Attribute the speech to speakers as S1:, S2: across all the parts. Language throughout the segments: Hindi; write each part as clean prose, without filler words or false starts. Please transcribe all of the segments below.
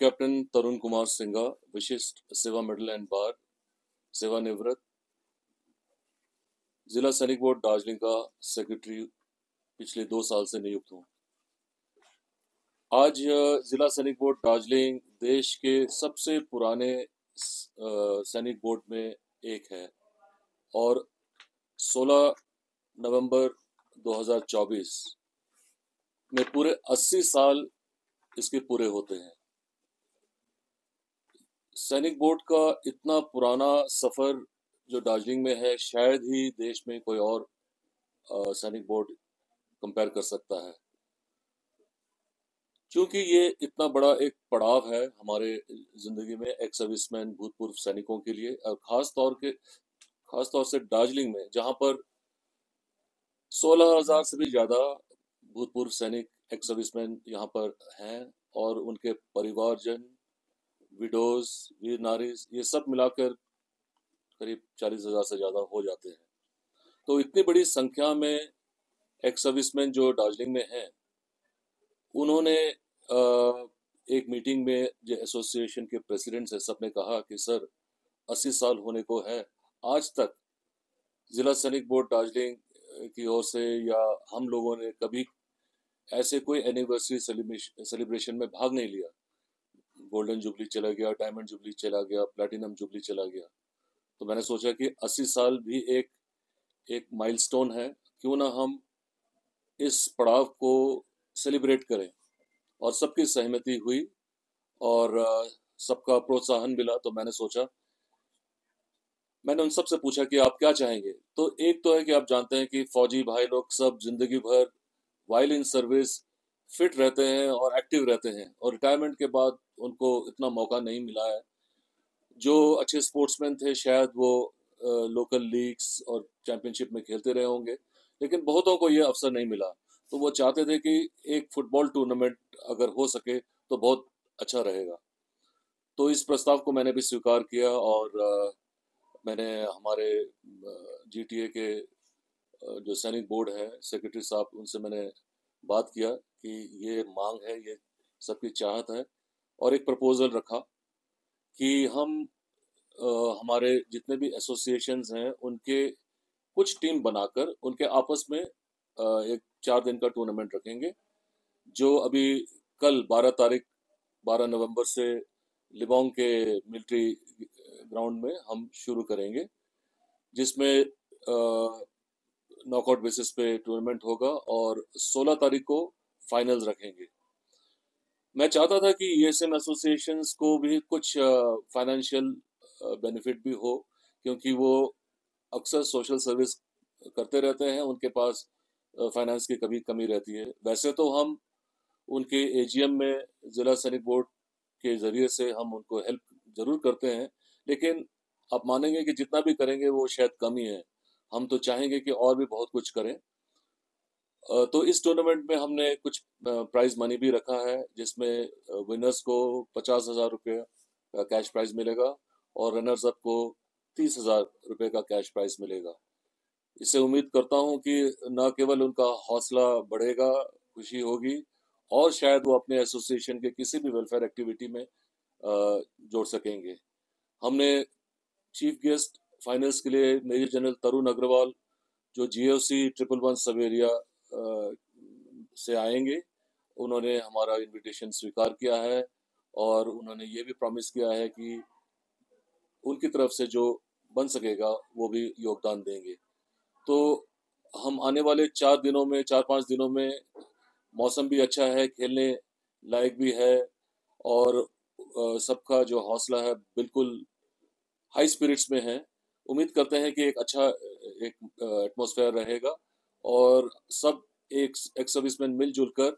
S1: कैप्टन तरुण कुमार सिंघा, विशिष्ट सेवा मेडल एंड बार, सेवानिवृत्त, जिला सैनिक बोर्ड दार्जिलिंग का सेक्रेटरी पिछले 2 साल से नियुक्त हूँ। आज जिला सैनिक बोर्ड दार्जिलिंग देश के सबसे पुराने सैनिक बोर्ड में एक है और 16 नवंबर 2024 में पूरे 80 साल इसके पूरे होते हैं। सैनिक बोर्ड का इतना पुराना सफर जो दार्जिलिंग में है, शायद ही देश में कोई और सैनिक बोर्ड कंपेयर कर सकता है, क्योंकि ये इतना बड़ा एक पड़ाव है हमारे जिंदगी में, एक्स सर्विसमैन भूतपूर्व सैनिकों के लिए, और खास तौर से दार्जिलिंग में, जहां पर 16,000 से भी ज्यादा भूतपूर्व सैनिक एक्स सर्विसमैन यहाँ पर हैं और उनके परिवारजन, विडोज, वीर नारी, ये सब मिलाकर करीब 40,000 से ज्यादा हो जाते हैं। तो इतनी बड़ी संख्या में एक्स सर्विसमैन जो दार्जिलिंग में हैं, उन्होंने एक मीटिंग में जो एसोसिएशन के प्रेसिडेंट है, सबने कहा कि सर 80 साल होने को है, आज तक जिला सैनिक बोर्ड दार्जिलिंग की ओर से या हम लोगों ने कभी ऐसे कोई एनिवर्सरी सेलिब्रेशन में भाग नहीं लिया। गोल्डन जुबली चला गया, डायमंड जुबली चला गया, प्लैटिनम जुबली चला गया। तो मैंने सोचा कि 80 साल भी एक माइलस्टोन है, क्यों ना हम इस पड़ाव को सेलिब्रेट करें। और सबकी सहमति हुई और सबका प्रोत्साहन मिला। तो मैंने उन सबसे पूछा कि आप क्या चाहेंगे। तो एक तो है कि आप जानते हैं कि फौजी भाई लोग सब जिंदगी भर वाइल इन सर्विस फिट रहते हैं और एक्टिव रहते हैं, और रिटायरमेंट के बाद उनको इतना मौका नहीं मिला है। जो अच्छे स्पोर्ट्समैन थे शायद वो लोकल लीग्स और चैंपियनशिप में खेलते रहे होंगे, लेकिन बहुतों को ये अवसर नहीं मिला। तो वो चाहते थे कि एक फुटबॉल टूर्नामेंट अगर हो सके तो बहुत अच्छा रहेगा। तो इस प्रस्ताव को मैंने भी स्वीकार किया और मैंने हमारे जीटीए के जो सैनिक बोर्ड है, सेक्रेटरी साहब, उनसे मैंने बात किया कि ये मांग है, ये सबकी चाहत है, और एक प्रपोजल रखा कि हम हमारे जितने भी एसोसिएशंस हैं उनके कुछ टीम बनाकर उनके आपस में एक 4 दिन का टूर्नामेंट रखेंगे, जो अभी कल 12 नवंबर से लिबोंग के मिलिट्री ग्राउंड में हम शुरू करेंगे, जिसमें नॉकआउट बेसिस पे टूर्नामेंट होगा और 16 तारीख को फाइनल्स रखेंगे। मैं चाहता था कि ईएसएम एसोसिएशंस को भी कुछ फाइनेंशियल बेनिफिट भी हो, क्योंकि वो अक्सर सोशल सर्विस करते रहते हैं, उनके पास फाइनेंस की कभी कमी रहती है। वैसे तो हम उनके एजीएम में जिला सैनिक बोर्ड के जरिए से हम उनको हेल्प जरूर करते हैं, लेकिन आप मानेंगे कि जितना भी करेंगे वो शायद कम ही है। हम तो चाहेंगे कि और भी बहुत कुछ करें। तो इस टूर्नामेंट में हमने कुछ प्राइज मनी भी रखा है, जिसमें विनर्स को 50,000 रुपये का कैश प्राइज मिलेगा और रनर्स अप को 30,000 रुपये का कैश प्राइज मिलेगा। इससे उम्मीद करता हूं कि न केवल उनका हौसला बढ़ेगा, खुशी होगी, और शायद वो अपने एसोसिएशन के किसी भी वेलफेयर एक्टिविटी में जोड़ सकेंगे। हमने चीफ गेस्ट फाइनल्स के लिए मेजर जनरल तरुण अग्रवाल, जो जीओसी 111 सब एरिया से आएंगे, उन्होंने हमारा इनविटेशन स्वीकार किया है और उन्होंने ये भी प्रॉमिस किया है कि उनकी तरफ से जो बन सकेगा वो भी योगदान देंगे। तो हम आने वाले 4-5 दिनों में, मौसम भी अच्छा है, खेलने लायक भी है, और सबका जो हौसला है बिल्कुल हाई स्पिरिट्स में है। उम्मीद करते हैं कि एक अच्छा एक एटमॉस्फेयर रहेगा और सब एक सर्विसमैन मिलजुल कर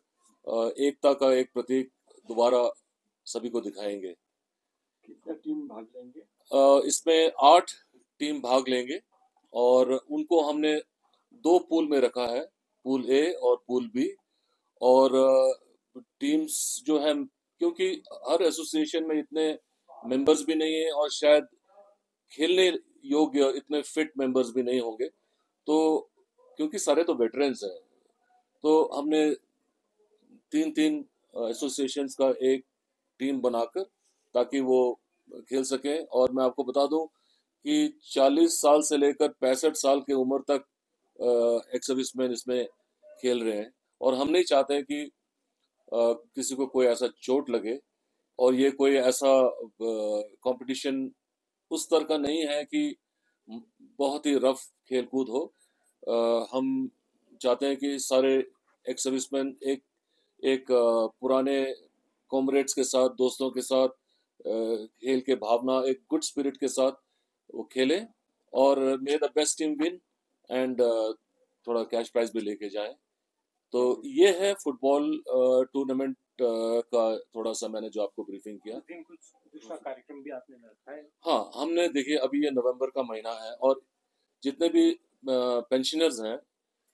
S1: एकता का एक प्रतीक दोबारा सभी को दिखाएंगे।
S2: कितने टीम भाग लेंगे?
S1: इसमें 8 टीम भाग लेंगे और उनको हमने 2 पूल में रखा है, पूल ए और पूल बी। और टीम्स जो है, क्योंकि हर एसोसिएशन में इतने मेंबर्स भी नहीं है और शायद खेलने योग्य इतने फिट मेंबर्स भी नहीं होंगे, तो क्योंकि सारे तो वेटरन्स हैं, तो हमने 3-3 एसोसिएशंस का एक टीम बनाकर, ताकि वो खेल सकें। और मैं आपको बता दूं कि 40 साल से लेकर 65 साल की उम्र तक एक्स सर्विसमैन इसमें खेल रहे हैं। और हम नहीं चाहते कि किसी को कोई ऐसा चोट लगे, और ये कोई ऐसा कंपटीशन उस तरह का नहीं है कि बहुत ही रफ खेलकूद हो। हम चाहते हैं कि सारे एक्स सर्विसमैन एक एक पुराने कॉमरेड्स के साथ, दोस्तों के साथ खेल के भावना, एक गुड स्पिरिट के साथ वो खेलें, और मे the best team win, and थोड़ा कैश प्राइज भी लेके जाएं। तो ये है फुटबॉल टूर्नामेंट का थोड़ा सा मैंने जो आपको ब्रीफिंग किया।
S2: कुछ दूसरा कार्यक्रम भी आपने रखा है?
S1: हाँ, हमने देखिए अभी ये नवंबर का महीना है, और जितने भी पेंशनर्स हैं,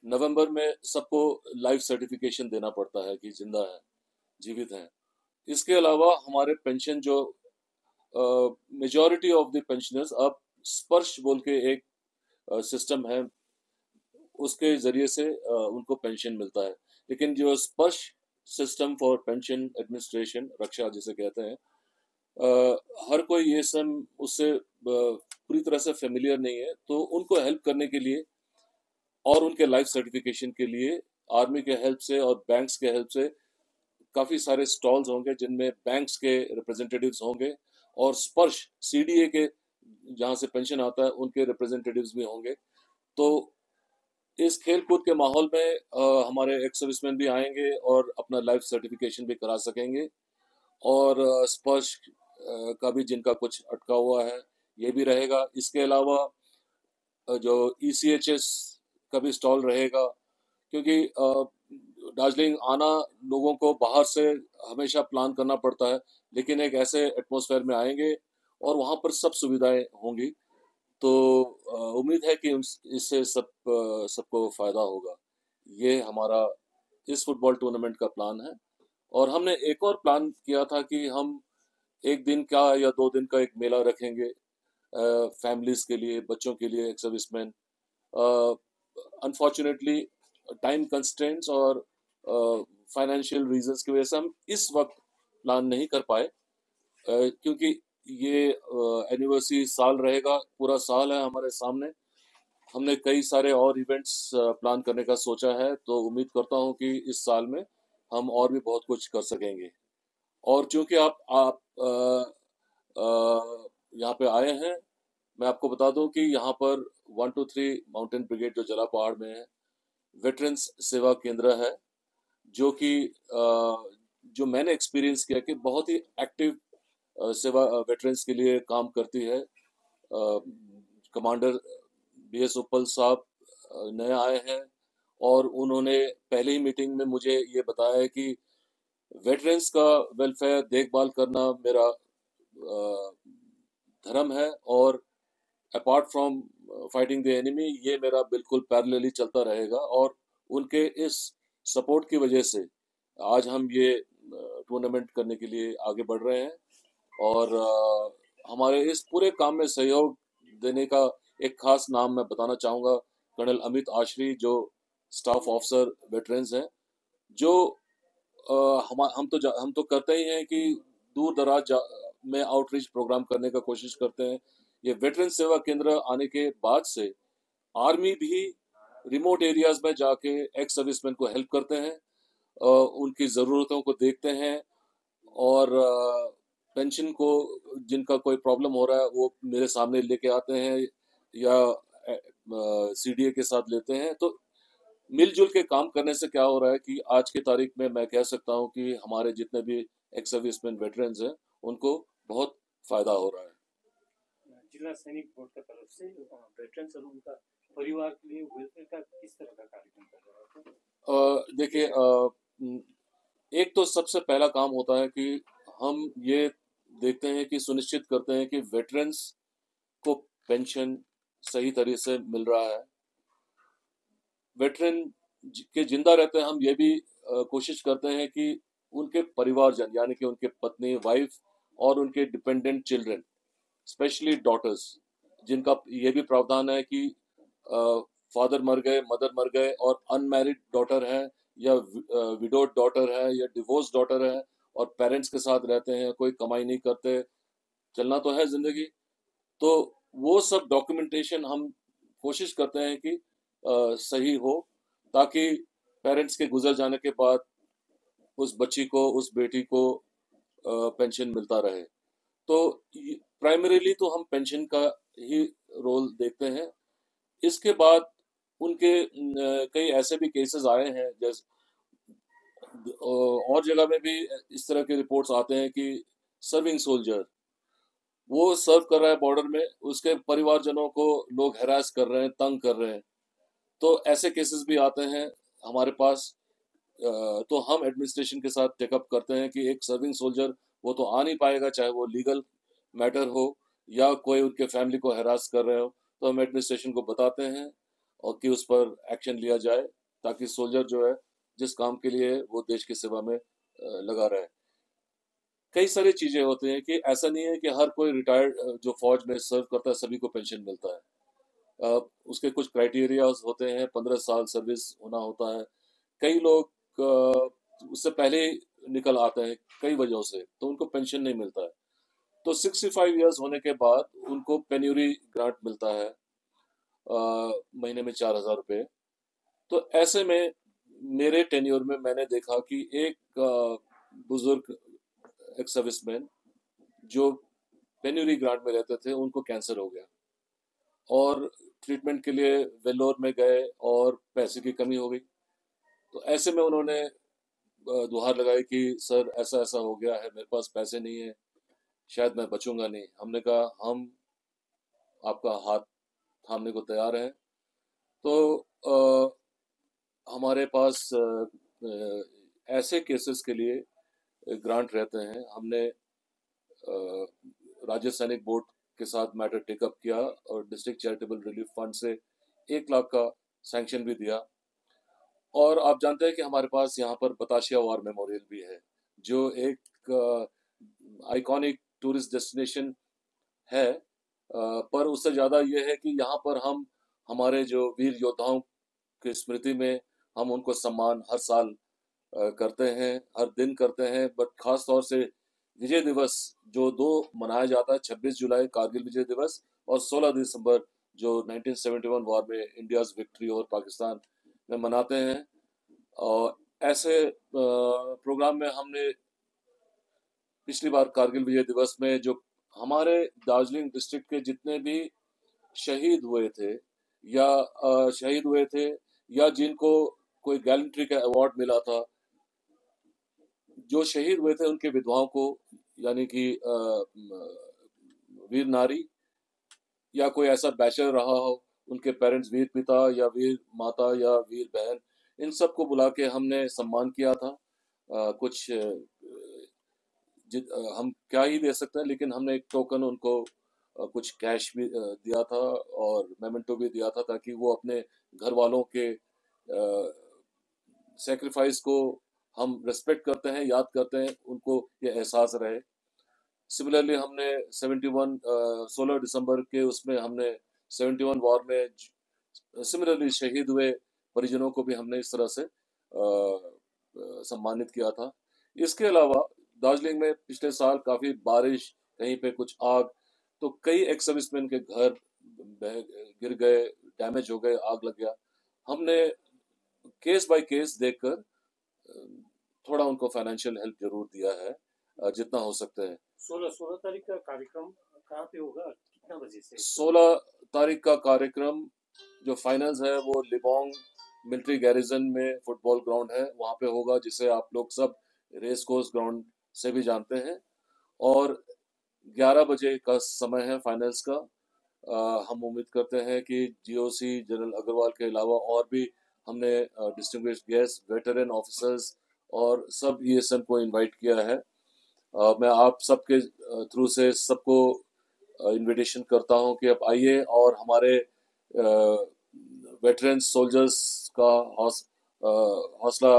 S1: नवंबर में सबको लाइफ सर्टिफिकेशन देना पड़ता है कि जिंदा है, जीवित हैं। इसके अलावा हमारे पेंशन जो मेजॉरिटी ऑफ द पेंशनर्स अब स्पर्श बोल के एक सिस्टम है, उसके जरिए से उनको पेंशन मिलता है। लेकिन जो स्पर्श सिस्टम फॉर पेंशन एडमिनिस्ट्रेशन, रक्षा जिसे कहते हैं, हर कोई ये सब उससे पूरी तरह से फेमिलियर नहीं है। तो उनको हेल्प करने के लिए और उनके लाइफ सर्टिफिकेशन के लिए आर्मी के हेल्प से और बैंक्स के हेल्प से काफी सारे स्टॉल्स होंगे, जिनमें बैंक्स के रिप्रेजेंटेटिव्स होंगे, और स्पर्श सीडीए के जहां से पेंशन आता है उनके रिप्रेजेंटेटिव्स भी होंगे। तो इस खेल कूद के माहौल में हमारे एक्स सर्विसमैन भी आएंगे और अपना लाइफ सर्टिफिकेशन भी करा सकेंगे, और स्पर्श का भी जिनका कुछ अटका हुआ है ये भी रहेगा। इसके अलावा जो ईसीएचएस का भी स्टॉल रहेगा, क्योंकि दार्जिलिंग आना लोगों को बाहर से हमेशा प्लान करना पड़ता है, लेकिन एक ऐसे एटमॉस्फेयर में आएंगे और वहाँ पर सब सुविधाएं होंगी। तो उम्मीद है कि इससे सबको फायदा होगा। ये हमारा इस फुटबॉल टूर्नामेंट का प्लान है। और हमने एक और प्लान किया था कि हम एक दिन का या 2 दिन का एक मेला रखेंगे फैमिलीज के लिए, बच्चों के लिए, एक सर्विसमैन। अनफॉर्चुनेटली टाइम कंस्ट्रेंट्स और फाइनेंशियल रीजंस की वजह से हम इस वक्त प्लान नहीं कर पाए, क्योंकि ये एनिवर्सरी साल रहेगा, पूरा साल है हमारे सामने। हमने कई सारे और इवेंट्स प्लान करने का सोचा है, तो उम्मीद करता हूँ कि इस साल में हम और भी बहुत कुछ कर सकेंगे। और चूंकि आप यहाँ पे आए हैं, मैं आपको बता दूं कि यहाँ पर 123 माउंटेन ब्रिगेड जो जला पहाड़ में है, वेटरन्स सेवा केंद्र है, जो कि जो मैंने एक्सपीरियंस किया कि बहुत ही एक्टिव सेवा वेटरन्स के लिए काम करती है। कमांडर बीएस उपल साहब नए आए हैं, और उन्होंने पहले ही मीटिंग में मुझे ये बताया है कि वेटरन्स का वेलफेयर देखभाल करना मेरा धर्म है, और apart from fighting the enemy ये मेरा बिल्कुल पैरेलली चलता रहेगा। और उनके इस सपोर्ट की वजह से आज हम ये टूर्नामेंट करने के लिए आगे बढ़ रहे हैं। और हमारे इस पूरे काम में सहयोग देने का एक खास नाम मैं बताना चाहूँगा, कर्नल अमित आशरी, जो स्टाफ ऑफिसर वेटरन्स हैं, जो हम तो करते ही हैं कि दूर दराज में आउटरीच प्रोग्राम करने का कोशिश करते हैं। ये वेटरन सेवा केंद्र आने के बाद से आर्मी भी रिमोट एरियाज में जाके एक्स सर्विसमैन को हेल्प करते हैं, उनकी ज़रूरतों को देखते हैं, और पेंशन को जिनका कोई प्रॉब्लम हो रहा है वो मेरे सामने लेके आते हैं, या सीडीए के साथ लेते हैं। तो मिलजुल के काम करने से क्या हो रहा है कि आज की तारीख में मैं कह सकता हूँ कि हमारे जितने भी एक्स सर्विसमैन वेटरन्स हैं उनको बहुत फायदा हो रहा है।
S2: जिला सैनिक बोर्ड की तरफ से वेटरन्स और उनका परिवार के लिए वेलफेयर का किस तरह का कार्यक्रम कर रहा है?
S1: देखिए, एक तो सबसे पहला काम होता है कि हम ये देखते हैं कि सुनिश्चित करते हैं कि वेटरन्स को पेंशन सही तरीके से मिल रहा है। वेटरन के जिंदा रहते हैं हम ये भी कोशिश करते हैं कि उनके परिवारजन, यानी कि उनके पत्नी, वाइफ, और उनके डिपेंडेंट चिल्ड्रन, स्पेशली डॉटर्स, जिनका ये भी प्रावधान है कि फादर मर गए, मदर मर गए, और अनमैरिड डॉटर है, या विडोड डॉटर है, या डिवोर्स डॉटर है, और पेरेंट्स के साथ रहते हैं, कोई कमाई नहीं करते, चलना तो है जिंदगी, तो वो सब डॉक्यूमेंटेशन हम कोशिश करते हैं कि सही हो, ताकि पेरेंट्स के गुजर जाने के बाद उस बच्ची को, उस बेटी को पेंशन मिलता रहे। तो प्राइमरीली तो हम पेंशन का ही रोल देखते हैं। इसके बाद उनके कई ऐसे भी केसेस आए हैं, जैसे और जगह में भी इस तरह के रिपोर्ट्स आते हैं कि सर्विंग सोल्जर वो सर्व कर रहा है बॉर्डर में, उसके परिवारजनों को लोग हैरास कर रहे हैं, तंग कर रहे हैं, तो ऐसे केसेस भी आते हैं हमारे पास। तो हम एडमिनिस्ट्रेशन के साथ टेकअप करते हैं कि एक सर्विंग सोल्जर वो तो आ नहीं पाएगा, चाहे वो लीगल मैटर हो या कोई उनके फैमिली को हैरास कर रहे हो, तो हम एडमिनिस्ट्रेशन को बताते हैं और कि उस पर एक्शन लिया जाए, ताकि सोल्जर जो है जिस काम के लिए वो देश की सेवा में लगा रहे। कई सारी चीजें होती हैं कि ऐसा नहीं है कि हर कोई रिटायर्ड जो फौज में सर्व करता है सभी को पेंशन मिलता है। उसके कुछ क्राइटेरियाज होते हैं, 15 साल सर्विस होना होता है। कई लोग उससे पहले निकल आते हैं कई वजहों से, तो उनको पेंशन नहीं मिलता है। तो 65 इयर्स होने के बाद उनको पेन्यूरी ग्रांट मिलता है, महीने में 4,000 रुपये। तो ऐसे में मेरे टेन्योर में मैंने देखा कि एक बुजुर्ग एक्स सर्विसमैन जो पेन्यूरी ग्रांट में रहते थे, उनको कैंसर हो गया और ट्रीटमेंट के लिए वेल्लोर में गए और पैसे की कमी हो गई। तो ऐसे में उन्होंने गुहार लगाई कि सर ऐसा ऐसा हो गया है, मेरे पास पैसे नहीं है, शायद मैं बचूंगा नहीं। हमने कहा हम आपका हाथ थामने को तैयार हैं। तो हमारे पास ऐसे केसेस के लिए ग्रांट रहते हैं। हमने राज्य सैनिक बोर्ड के साथ मैटर टेकअप किया और डिस्ट्रिक्ट चैरिटेबल रिलीफ फंड से 1 लाख का सैंक्शन भी दिया। और आप जानते हैं कि हमारे पास यहाँ पर बताशिया वॉर मेमोरियल भी है, जो एक आइकॉनिक टूरिस्ट डेस्टिनेशन है। पर उससे ज़्यादा ये है कि यहाँ पर हम हमारे जो वीर योद्धाओं की स्मृति में हम उनको सम्मान हर साल करते हैं, हर दिन करते हैं। बट खास तौर से विजय दिवस जो 2 मनाया जाता है, 26 जुलाई कारगिल विजय दिवस और 16 दिसंबर जो 1971 वॉर में इंडियाज विक्ट्री ओवर पाकिस्तान में मनाते हैं। और ऐसे प्रोग्राम में हमने पिछली बार कारगिल विजय दिवस में जो हमारे दार्जिलिंग डिस्ट्रिक्ट के जितने भी शहीद हुए थे या जिनको कोई गैलेंट्री का अवार्ड मिला था, जो शहीद हुए थे उनके विधवाओं को, यानी कि वीर नारी या कोई ऐसा बैचलर रहा हो, उनके पेरेंट्स वीर पिता या वीर माता या वीर बहन, इन सबको बुला के हमने सम्मान किया था। कुछ हम क्या ही दे सकते हैं, लेकिन हमने एक टोकन उनको कुछ कैश भी दिया था और मेमेंटो भी दिया था, ताकि वो अपने घर वालों के सेक्रीफाइस को हम रेस्पेक्ट करते हैं, याद करते हैं, उनको ये एहसास रहे। सिमिलरली हमने 16 दिसंबर के उसमें हमने 71 वॉर में सिमिलरली शहीद हुए परिजनों को भी हमने इस तरह से सम्मानित किया था। इसके अलावा दार्जिलिंग में पिछले साल काफी बारिश, कहीं पे कुछ आग, तो कई एक्स सर्विसमैन के घर गिर गए, डैमेज हो गए, आग लग गया। हमने केस बाय केस देखकर थोड़ा उनको फाइनेंशियल हेल्प जरूर दिया है, जितना हो सकता है।
S2: 16 तारीख का कार्यक्रम कहाँ पे होगा, कितना बजे से?
S1: 16 तारीख का कार्यक्रम जो फाइनल्स है वो लिबोंग मिलिट्री गैरिजन में फुटबॉल ग्राउंड है, वहाँ पे होगा, जिसे आप लोग सब रेस कोर्स ग्राउंड से भी जानते हैं। और 11 बजे का समय है फाइनल्स का। हम उम्मीद करते हैं कि जीओसी जनरल अग्रवाल के अलावा और भी हमने डिस्टिंग्विश्ड गेस्ट, वेटरन ऑफिसर्स और सब ईएसएम को इनवाइट किया है। मैं आप सबके थ्रू से सबको इनविटेशन करता हूं कि आप आइए और हमारे वेटरन सोल्जर्स का हौसला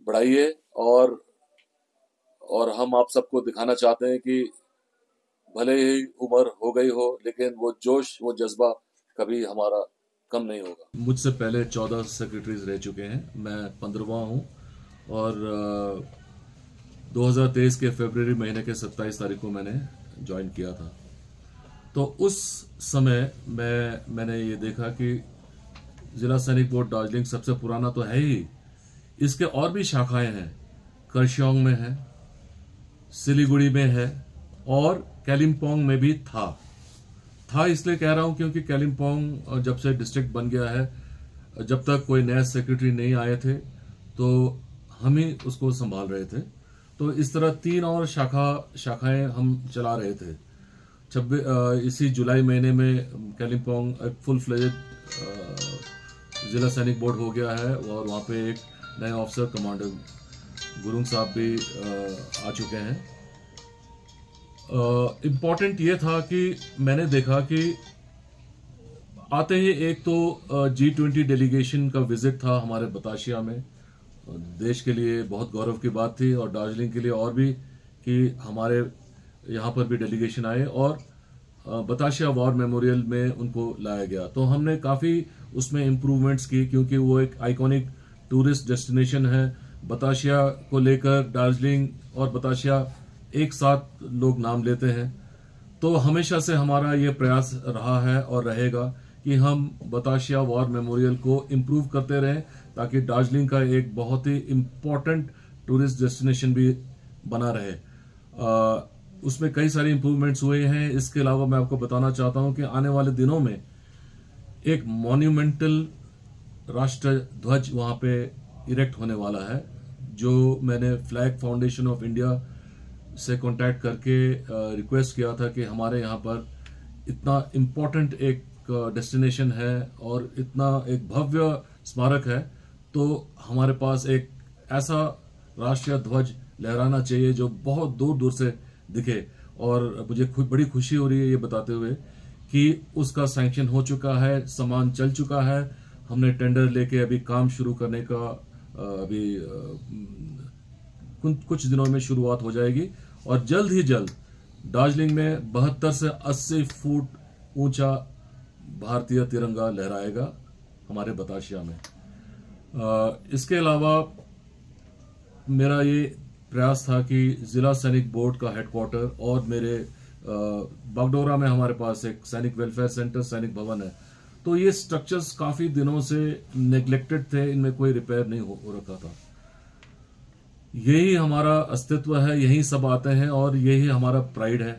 S1: बढ़ाइए। और हम आप सबको दिखाना चाहते हैं कि भले ही उम्र हो गई हो, लेकिन वो जोश, वो जज्बा कभी हमारा कम नहीं होगा। मुझसे पहले 14 सेक्रेटरीज रह चुके हैं, मैं 15वां हूँ। और 2023 के फरवरी महीने के 27 तारीख को मैंने ज्वाइन किया था। तो उस समय मैंने ये देखा कि जिला सैनिक बोर्ड दार्जिलिंग सबसे पुराना तो है ही, इसके और भी शाखाएं हैं। करशियोंग में है, सिलीगुड़ी में है और कालिम्पोंग में भी था इसलिए कह रहा हूं क्योंकि कालिम्पोंग जब से डिस्ट्रिक्ट बन गया है, जब तक कोई नया सेक्रेटरी नहीं आए थे तो हम ही उसको संभाल रहे थे। तो इस तरह 3 और शाखाएं हम चला रहे थे। इसी जुलाई महीने में कालिम्पोंग एक फुल फ्लेजेड जिला सैनिक बोर्ड हो गया है और वहाँ पे एक नए ऑफिसर कमांडर गुरुंग साहब भी आ चुके हैं। इम्पॉर्टेंट ये था कि मैंने देखा कि आते ही एक तो G20 डेलीगेशन का विजिट था हमारे बताशिया में। देश के लिए बहुत गौरव की बात थी और दार्जिलिंग के लिए और भी कि हमारे यहाँ पर भी डेलीगेशन आए और बताशिया वॉर मेमोरियल में उनको लाया गया। तो हमने काफ़ी उसमें इम्प्रूवमेंट्स की क्योंकि वो एक आइकॉनिक टूरिस्ट डेस्टिनेशन है। बताशिया को लेकर दार्जिलिंग और बताशिया एक साथ लोग नाम लेते हैं। तो हमेशा से हमारा ये प्रयास रहा है और रहेगा कि हम बताशिया वॉर मेमोरियल को इम्प्रूव करते रहें ताकि दार्जिलिंग का एक बहुत ही इम्पोर्टेंट टूरिस्ट डेस्टिनेशन भी बना रहे। उसमें कई सारे इम्प्रूवमेंट्स हुए हैं। इसके अलावा मैं आपको बताना चाहता हूं कि आने वाले दिनों में एक मॉन्यूमेंटल राष्ट्र ध्वज वहां पे इरेक्ट होने वाला है, जो मैंने फ्लैग फाउंडेशन ऑफ इंडिया से कांटेक्ट करके रिक्वेस्ट किया था कि हमारे यहाँ पर इतना इम्पोर्टेंट एक डेस्टिनेशन है और इतना एक भव्य स्मारक है, तो हमारे पास एक ऐसा राष्ट्रीय ध्वज लहराना चाहिए जो बहुत दूर दूर से दिखे। और मुझे बड़ी खुशी हो रही है ये बताते हुए कि उसका सैंक्शन हो चुका है, सामान चल चुका है। हमने टेंडर लेके अभी काम शुरू करने का अभी कुछ दिनों में शुरुआत हो जाएगी और जल्द ही जल्द दार्जिलिंग में 72 से 80 फुट ऊंचा भारतीय तिरंगा लहराएगा हमारे बताशिया में। इसके अलावा मेरा ये प्रयास था कि जिला सैनिक बोर्ड का हेडक्वार्टर और मेरे बागडोगरा में हमारे पास एक सैनिक वेलफेयर सेंटर, सैनिक भवन है। तो ये स्ट्रक्चर्स काफी दिनों से नेग्लेक्टेड थे, इनमें कोई रिपेयर नहीं हो रखा था। यही हमारा अस्तित्व है, यही सब आते हैं और यही हमारा प्राइड है।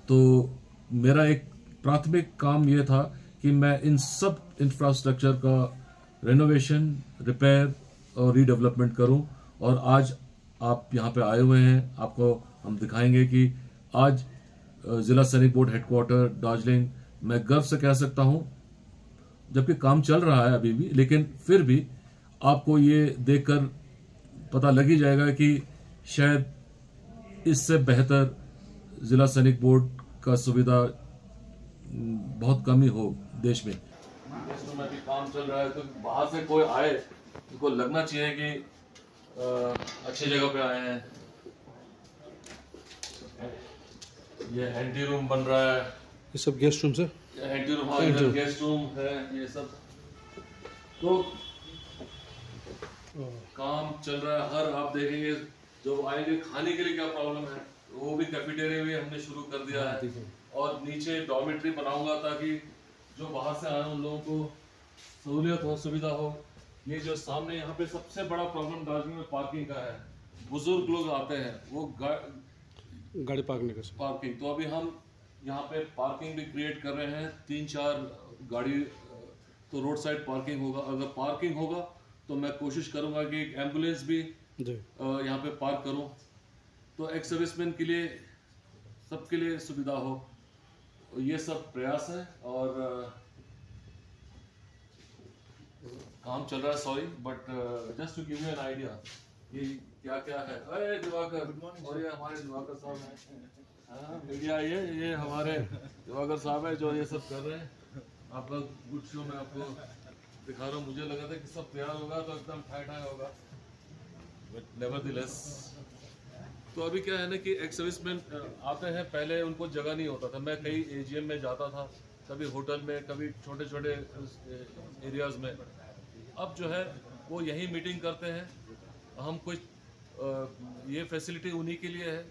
S1: तो मेरा एक प्राथमिक काम ये था कि मैं इन सब इंफ्रास्ट्रक्चर का रेनोवेशन, रिपेयर और रीडेवलपमेंट करूं। और आज आप यहाँ पे आए हुए हैं, आपको हम दिखाएंगे कि आज जिला सैनिक बोर्ड हेडक्वार्टर दार्जिलिंग मैं गर्व से कह सकता हूं, जबकि काम चल रहा है अभी भी, लेकिन फिर भी आपको ये देखकर पता लग ही जाएगा कि शायद इससे बेहतर जिला सैनिक बोर्ड का सुविधा बहुत कम ही हो देश में। इसमें भी काम चल रहा है तो बाहर से कोई आए उनको लगना चाहिए कि अच्छी जगह पे आए हैं। ये हैंडी रूम बन रहा है,
S3: ये सब गेस्ट रूम है।
S1: हैंडी रूम, हाँ, इधर गेस्ट रूम है। ये सब तो काम चल रहा है। हर आप देखेंगे जो आएंगे खाने के लिए क्या प्रॉब्लम है, वो भी कैफेटेरिया भी हमने शुरू कर दिया है। और नीचे डॉर्मेट्री बनाऊंगा ताकि जो बाहर से आए उन लोगों को सहूलियत हो, सुविधा हो। ये जो सामने यहाँ पे सबसे बड़ा प्रॉब्लम दार्जिलिंग में पार्किंग का है। बुजुर्ग लोग आते हैं, वो
S3: गाड़ी पार्किंग, तो अभी हम यहाँ पे पार्किंग भी क्रिएट कर रहे हैं। 3-4 गाड़ी तो रोड साइड पार्किंग होगा। अगर पार्किंग होगा तो मैं कोशिश करूंगा कि एक एम्बुलेंस भी यहाँ पे पार्क करूं, तो एक्स सर्विसमैन के लिए, सबके लिए सुविधा हो। ये सब प्रयास है और काम चल रहा है। Sorry but just to give you an idea कि क्या क्या है। अरे दिवाकर, और ये हमारे दिवाकर साहब हैं। मीडिया ये हमारे दिवाकर साहब है जो ये सब कर रहे हैं। आपका गुड शो मैं आपको दिखा रहा हूँ। मुझे लगा था कि सब तैयार होगा तो एकदम ठाई होगा, बट नेवरदलेस। तो अभी क्या है ना कि एक्स सर्विसमैन आते हैं, पहले उनको जगह नहीं होता था। मैं कई एजीएम में जाता था, कभी होटल में, कभी छोटे छोटे एरियाज में। अब जो है वो यही मीटिंग करते हैं। हम कुछ ये फैसिलिटी उन्हीं के लिए है।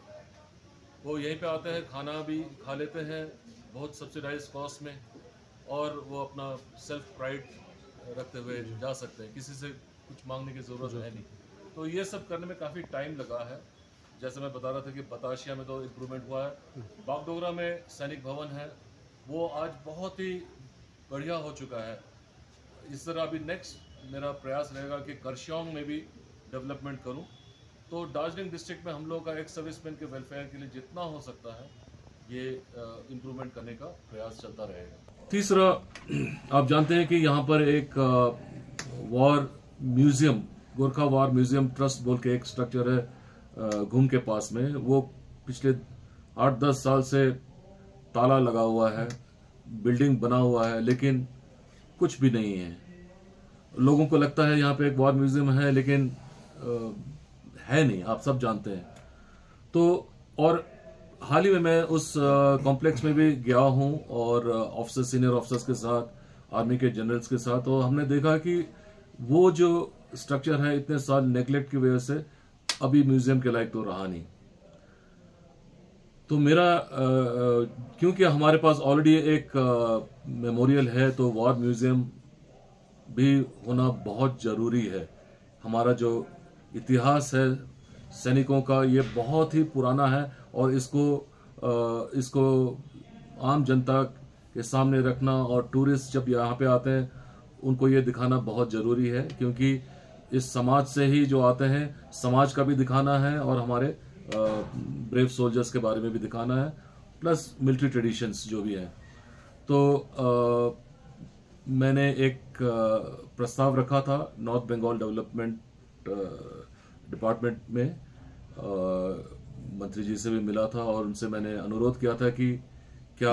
S3: वो यहीं पे आते हैं, खाना भी खा लेते हैं बहुत सब्सिडाइज कॉस्ट में, और वो अपना सेल्फ प्राइड रखते हुए जा सकते हैं, किसी से कुछ मांगने की ज़रूरत है नहीं। तो ये सब करने में काफ़ी टाइम लगा है। जैसे मैं बता रहा था कि बताशिया में तो इम्प्रूवमेंट हुआ है, बागडोगरा में सैनिक भवन है, वो आज बहुत ही बढ़िया हो चुका है। इस तरह अभी नेक्स्ट मेरा प्रयास रहेगा कि करशोंग में भी डेवलपमेंट करूं। तो दार्जिलिंग डिस्ट्रिक्ट में हम लोग का एक्स सर्विसमैन के वेलफेयर के लिए जितना हो सकता है ये इम्प्रूवमेंट करने का प्रयास चलता रहेगा। तीसरा, आप जानते हैं कि यहाँ पर एक war museum, Gorkha war museum trust बोल के एक स्ट्रक्चर है घूम के पास में। वो पिछले 8-10 साल से ताला लगा हुआ है, बिल्डिंग बना हुआ है, लेकिन कुछ भी नहीं है। लोगों को लगता है यहाँ पे एक वॉर म्यूजियम है, लेकिन है नहीं, आप सब जानते हैं। तो और हाल ही में मैं उस कॉम्प्लेक्स में भी गया हूँ और ऑफिसर, सीनियर ऑफिसर्स के साथ, आर्मी के जनरल्स के साथ, और हमने देखा कि वो जो स्ट्रक्चर है इतने साल नेग्लेक्ट की वजह से अभी म्यूजियम के लायक तो रहा नहीं। तो मेरा क्योंकि हमारे पास ऑलरेडी एक मेमोरियल है, तो वॉर म्यूजियम भी होना बहुत जरूरी है। हमारा जो इतिहास है सैनिकों का, ये बहुत ही पुराना है, और इसको आम जनता के सामने रखना, और टूरिस्ट जब यहाँ पे आते हैं उनको ये दिखाना बहुत जरूरी है, क्योंकि इस समाज से ही जो आते हैं, समाज का भी दिखाना है और हमारे ब्रेव सोल्जर्स के बारे में भी दिखाना है, प्लस मिलिट्री ट्रेडिशंस जो भी है। तो मैंने एक प्रस्ताव रखा था नॉर्थ बंगाल डेवलपमेंट डिपार्टमेंट में, मंत्री जी से भी मिला था और उनसे मैंने अनुरोध किया था कि क्या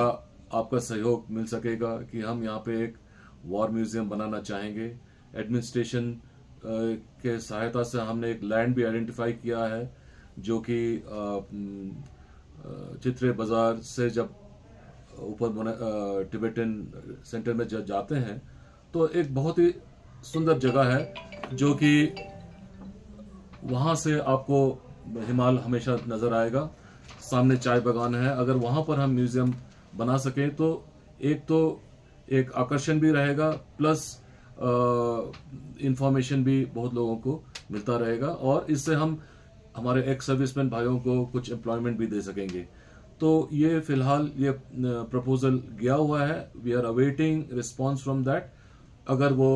S3: आपका सहयोग मिल सकेगा कि हम यहाँ पे एक वॉर म्यूजियम बनाना चाहेंगे। एडमिनिस्ट्रेशन के सहायता से हमने एक लैंड भी आइडेंटिफाई किया है, जो कि चित्रे बाजार से जब ऊपर टिबेटन सेंटर में जब जाते हैं तो एक बहुत ही सुंदर जगह है, जो कि वहां से आपको हिमाल हमेशा नजर आएगा, सामने चाय बागान है। अगर वहां पर हम म्यूजियम बना सकें तो एक आकर्षण भी रहेगा, प्लस इंफॉर्मेशन भी बहुत लोगों को मिलता रहेगा, और इससे हम हमारे एक्स सर्विसमैन भाइयों को कुछ एम्प्लॉयमेंट भी दे सकेंगे। तो ये फिलहाल ये प्रपोजल गया हुआ है, we are awaiting response from that. अगर वो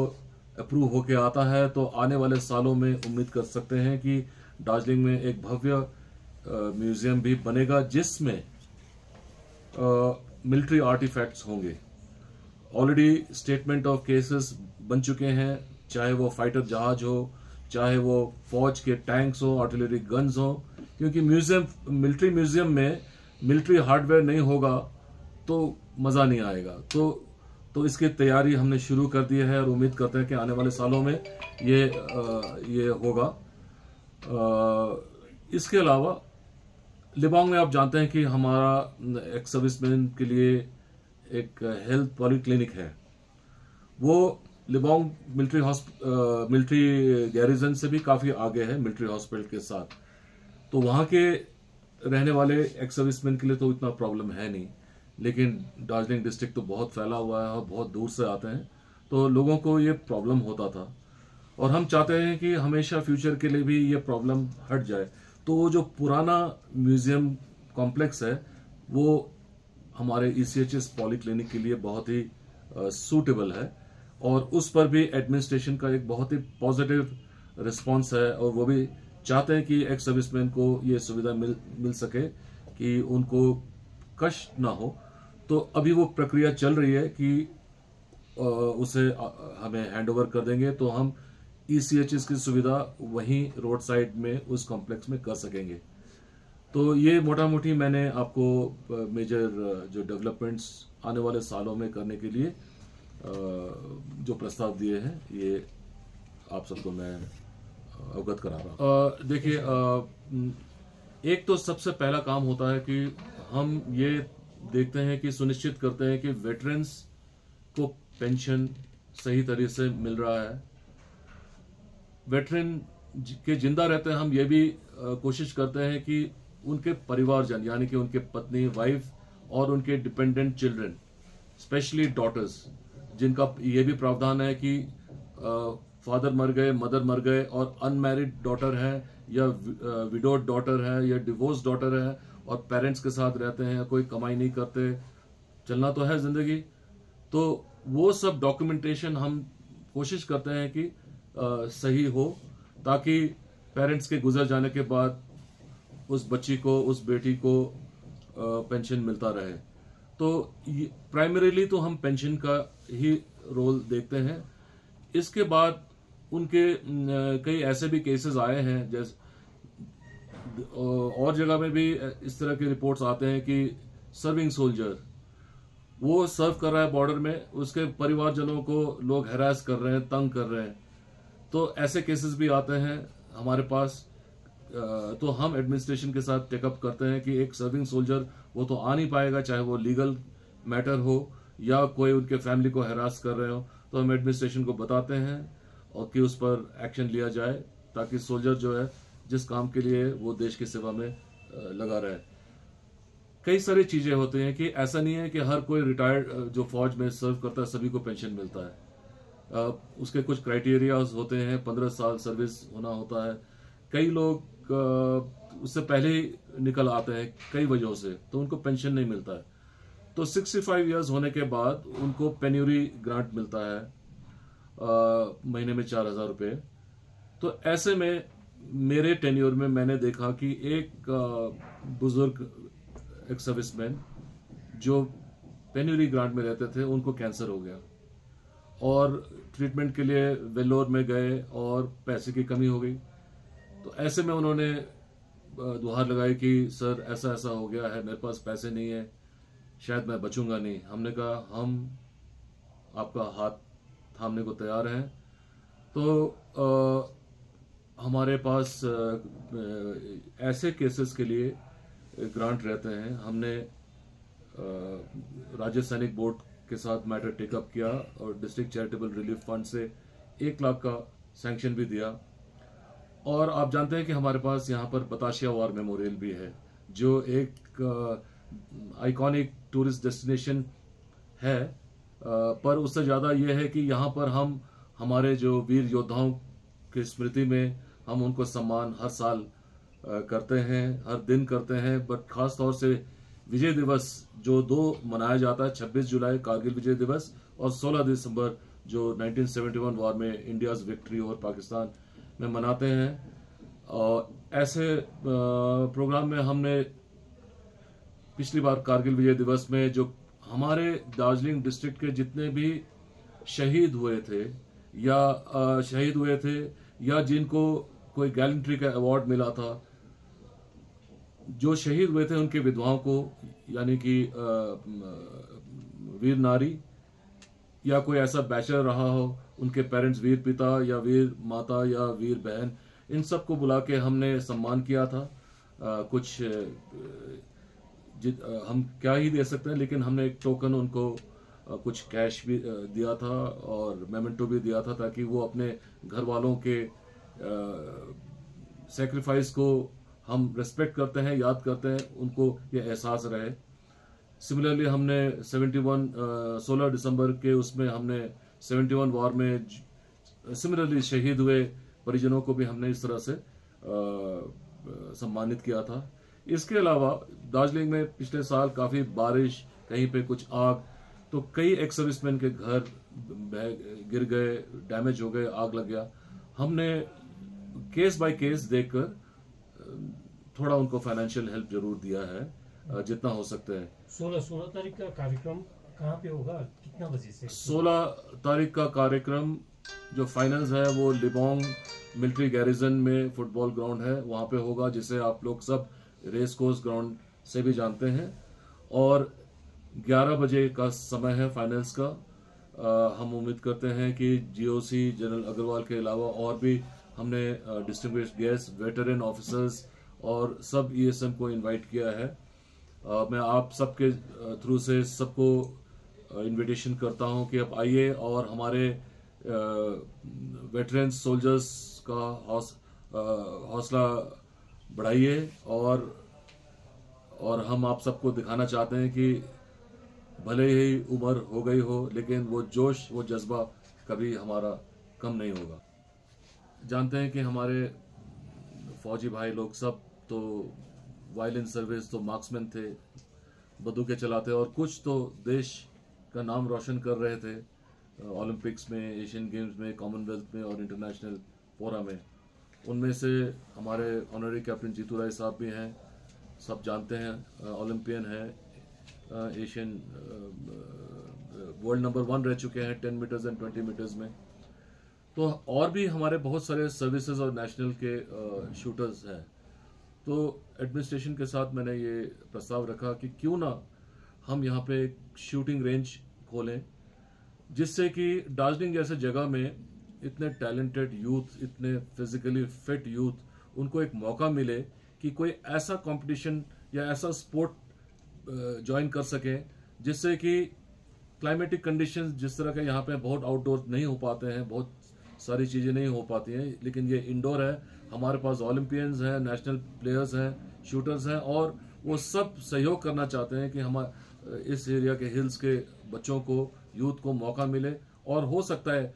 S3: अप्रूव होके आता है तो आने वाले सालों में उम्मीद कर सकते हैं कि दार्जिलिंग में एक भव्य म्यूजियम भी बनेगा, जिसमें मिलिट्री आर्टिफैक्ट्स होंगे। ऑलरेडी स्टेटमेंट ऑफ केसेस बन चुके हैं, चाहे वो फाइटर जहाज हो, चाहे वो फौज के टैंक्स हो, आर्टिलरी गन्स हो, क्योंकि मिलिट्री म्यूजियम में मिलिट्री हार्डवेयर नहीं होगा तो मजा नहीं आएगा। तो इसकी तैयारी हमने शुरू कर दी है और उम्मीद करते हैं कि आने वाले सालों में ये होगा। इसके अलावा लिबांग में आप जानते हैं कि हमारा एक्स सर्विसमैन के लिए एक हेल्थ पॉलीक्लिनिक है। वो लिबांग मिलिट्री गैरिजन से भी काफी आगे है मिलिट्री हॉस्पिटल के साथ। तो वहां के रहने वाले एक्स सर्विसमैन के लिए तो इतना प्रॉब्लम है नहीं, लेकिन दार्जिलिंग डिस्ट्रिक्ट तो बहुत फैला हुआ है और बहुत दूर से आते हैं, तो लोगों को ये प्रॉब्लम होता था, और हम चाहते हैं कि हमेशा फ्यूचर के लिए भी ये प्रॉब्लम हट जाए। तो वो जो पुराना म्यूजियम कॉम्प्लेक्स है वो हमारे ECHS पॉलीक्लिनिक के लिए बहुत ही सूटेबल है, और उस पर भी एडमिनिस्ट्रेशन का एक बहुत ही पॉजिटिव रिस्पांस है, और वो भी चाहते हैं कि एक्स सर्विसमैन को ये सुविधा मिल सके कि उनको कष्ट ना हो। तो अभी वो प्रक्रिया चल रही है कि उसे हमें हैंडओवर कर देंगे तो हम ECHS की सुविधा वहीं रोड साइड में उस कॉम्प्लेक्स में कर सकेंगे। तो ये मोटा मोटी मैंने आपको मेजर जो डेवलपमेंट्स आने वाले सालों में करने के लिए जो प्रस्ताव दिए हैं, ये आप सबको मैं अवगत करा रहा हूँ। देखिए, एक तो सबसे पहला काम होता है कि हम ये देखते हैं कि सुनिश्चित करते हैं कि वेटरन्स को पेंशन सही तरीके से मिल रहा है। वेटरन के जिंदा रहते हैं, हम ये भी कोशिश करते हैं कि उनके परिवारजन यानी कि उनके पत्नी, वाइफ और उनके डिपेंडेंट चिल्ड्रन, स्पेशली डॉटर्स, जिनका ये भी प्रावधान है कि फादर मर गए, मदर मर गए और अनमैरिड डॉटर है या विडोड डॉटर है या डिवोर्स डॉटर है और पेरेंट्स के साथ रहते हैं, कोई कमाई नहीं करते, चलना तो है जिंदगी, तो वो सब डॉक्यूमेंटेशन हम कोशिश करते हैं कि सही हो, ताकि पेरेंट्स के गुजर जाने के बाद उस बच्ची को, उस बेटी को पेंशन मिलता रहे। तो प्राइमरीली तो हम पेंशन का ही रोल देखते हैं। इसके बाद उनके कई ऐसे भी केसेस आए हैं, जैसे और जगह में भी इस तरह के रिपोर्ट्स आते हैं कि सर्विंग सोल्जर वो सर्व कर रहा है बॉर्डर में, उसके परिवारजनों को लोग हैरास कर रहे हैं, तंग कर रहे हैं, तो ऐसे केसेस भी आते हैं हमारे पास। तो हम एडमिनिस्ट्रेशन के साथ टेकअप करते हैं कि एक सर्विंग सोल्जर वो तो आ नहीं पाएगा, चाहे वो लीगल मैटर हो या कोई उनके फैमिली को हैरास कर रहे हो, तो हम एडमिनिस्ट्रेशन को बताते हैं और कि उस पर एक्शन लिया जाए, ताकि सोल्जर जो है जिस काम के लिए वो देश की सेवा में लगा रहे। कई सारी चीजें होती हैं कि ऐसा नहीं है कि हर कोई रिटायर्ड जो फौज में सर्व करता है सभी को पेंशन मिलता है। उसके कुछ क्राइटेरियाज होते हैं, 15 साल सर्विस होना होता है। कई लोग उससे पहले ही निकल आते हैं कई वजहों से, तो उनको पेंशन नहीं मिलता है। तो 65 इयर्स होने के बाद उनको पेन्यूरी ग्रांट मिलता है, महीने में 4000 रुपये। तो ऐसे में मेरे टेन्योर में मैंने देखा कि एक बुजुर्ग एक सर्विसमैन जो पेन्यूरी ग्रांट में रहते थे, उनको कैंसर हो गया और ट्रीटमेंट के लिए वेल्लोर में गए और पैसे की कमी हो गई। तो ऐसे में उन्होंने गुहार लगाई कि सर ऐसा ऐसा हो गया है, मेरे पास पैसे नहीं है, शायद मैं बचूंगा नहीं। हमने कहा हम आपका हाथ थामने को तैयार हैं। तो हमारे पास ऐसे केसेस के लिए ग्रांट रहते हैं। हमने राज्य सैनिक बोर्ड के साथ मैटर टेकअप किया और डिस्ट्रिक्ट चैरिटेबल रिलीफ फंड से 1 लाख का सैंक्शन भी दिया। और आप जानते हैं कि हमारे पास यहाँ पर बताशिया वार मेमोरियल भी है, जो एक आइकॉनिक टूरिस्ट डेस्टिनेशन है, पर उससे ज़्यादा यह है कि यहाँ पर हम हमारे जो वीर योद्धाओं की स्मृति में हम उनको सम्मान हर साल करते हैं, हर दिन करते हैं। बट खास तौर से विजय दिवस जो 2 मनाया जाता है, 26 जुलाई कारगिल विजय दिवस और 16 दिसंबर जो 1971 वॉर में इंडियाज विक्ट्री ओवर पाकिस्तान में मनाते हैं। और ऐसे प्रोग्राम में हमने पिछली बार कारगिल विजय दिवस में जो हमारे दार्जिलिंग डिस्ट्रिक्ट के जितने भी शहीद हुए थे या जिनको कोई गैलेंट्री का अवार्ड मिला था, जो शहीद हुए थे उनके विधवाओं को, यानी कि वीर नारी या कोई ऐसा बैचलर रहा हो, उनके पेरेंट्स वीर पिता या वीर माता या वीर बहन, इन सब को बुला के हमने सम्मान किया था। कुछ हम क्या ही दे सकते हैं, लेकिन हमने एक टोकन उनको कुछ कैश भी दिया था और मेमेंटो भी दिया था, ताकि वो अपने घर वालों के सेक्रीफाइस को हम रेस्पेक्ट करते हैं, याद करते हैं, उनको ये एहसास रहे। सिमिलरली हमने 16 दिसंबर के उसमें हमने 71 वॉर में सिमिलरली शहीद हुए परिजनों को भी हमने इस तरह से सम्मानित किया था। इसके अलावा दार्जिलिंग में पिछले साल काफ़ी बारिश, कहीं पे कुछ आग, तो कई एक्स सर्विसमैन के घर गिर गए, डैमेज हो गए, आग लग गया। हमने केस बाय केस देखकर थोड़ा उनको फाइनेंशियल हेल्प जरूर दिया है, जितना हो सकता है।
S2: 16 तारीख का कार्यक्रम कहाँ पे होगा, कितना बजे से?
S3: 16 तारीख का कार्यक्रम जो फाइनल्स है वो लिबोंग मिलिट्री गैरिजन में फुटबॉल ग्राउंड है, वहाँ पे होगा, जिसे आप लोग सब रेस कोर्स ग्राउंड से भी जानते हैं। और 11 बजे का समय है फाइनल्स का। हम उम्मीद करते हैं कि जीओसी जनरल अग्रवाल के अलावा और भी हमने डिस्टिंग्विश्ड गेस्ट, वेटरन ऑफिसर्स और सब ईएसएम को इनवाइट किया है। मैं आप सबके थ्रू से सबको इनविटेशन करता हूं कि आप आइए और हमारे वेटरन सोल्जर्स का हौसला बढ़ाइए और हम आप सबको दिखाना चाहते हैं कि भले ही उम्र हो गई हो लेकिन वो जोश वो जज्बा कभी हमारा कम नहीं होगा। जानते हैं कि हमारे फौजी भाई लोग सब तो वायलिन सर्विस तो मार्क्समैन थे, बंदूकें चलाते और कुछ तो देश का नाम रोशन कर रहे थे ओलंपिक्स में, एशियन गेम्स में, कॉमनवेल्थ में और इंटरनेशनल फोरा में। उनमें से हमारे ऑनरी कैप्टन जीतू राय साहब भी हैं, सब जानते हैं, ओलंपियन है, एशियन वर्ल्ड नंबर 1 रह चुके हैं 10 मीटर्स एंड 20 मीटर्स में। तो और भी हमारे बहुत सारे सर्विसेज और नेशनल के शूटर्स हैं। तो एडमिनिस्ट्रेशन के साथ मैंने ये प्रस्ताव रखा कि क्यों ना हम यहाँ पे एक शूटिंग रेंज खोलें, जिससे कि दार्जिलिंग जैसे जगह में इतने टैलेंटेड यूथ, इतने फिजिकली फिट यूथ, उनको एक मौका मिले कि कोई ऐसा कंपटीशन या ऐसा स्पोर्ट ज्वाइन कर सके जिससे कि क्लाइमेटिक कंडीशंस जिस तरह के यहाँ पे बहुत आउटडोर नहीं हो पाते हैं, बहुत सारी चीज़ें नहीं हो पाती हैं, लेकिन ये इंडोर है। हमारे पास ओलंपियंस हैं, नेशनल प्लेयर्स हैं, शूटर्स हैं और वो सब सहयोग करना चाहते हैं कि हम इस एरिया के हिल्स के बच्चों को, यूथ को मौका मिले। और हो सकता है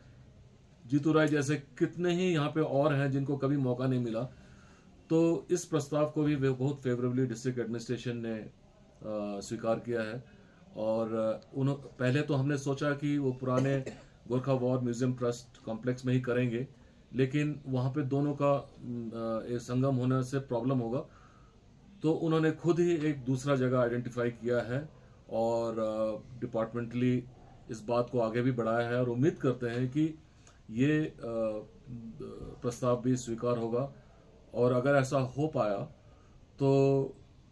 S3: जीतू राय जैसे कितने ही यहाँ पे और हैं जिनको कभी मौका नहीं मिला। तो इस प्रस्ताव को भी बहुत फेवरेबली डिस्ट्रिक्ट एडमिनिस्ट्रेशन ने स्वीकार किया है। और पहले तो हमने सोचा कि वो पुराने Gorkha war museum trust complex में ही करेंगे, लेकिन वहाँ पे दोनों का संगम होने से प्रॉब्लम होगा, तो उन्होंने खुद ही एक दूसरा जगह आइडेंटिफाई किया है और डिपार्टमेंटली इस बात को आगे भी बढ़ाया है और उम्मीद करते हैं कि ये प्रस्ताव भी स्वीकार होगा। और अगर ऐसा हो पाया तो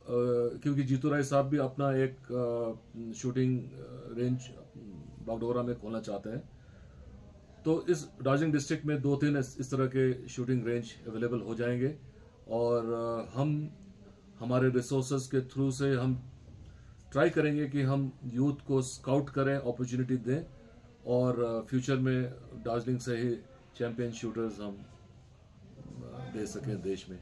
S3: क्योंकि जीतू राय साहब भी अपना एक शूटिंग रेंज बागडोगरा में खोलना चाहते हैं, तो इस दार्जिलिंग डिस्ट्रिक्ट में 2-3 इस तरह के शूटिंग रेंज अवेलेबल हो जाएंगे और हम हमारे रिसोर्सेज के थ्रू से हम ट्राई करेंगे कि हम यूथ को स्काउट करें, अपॉर्चुनिटी दें और फ्यूचर में दार्जिलिंग से ही चैंपियन शूटर्स हम दे सकें देश में।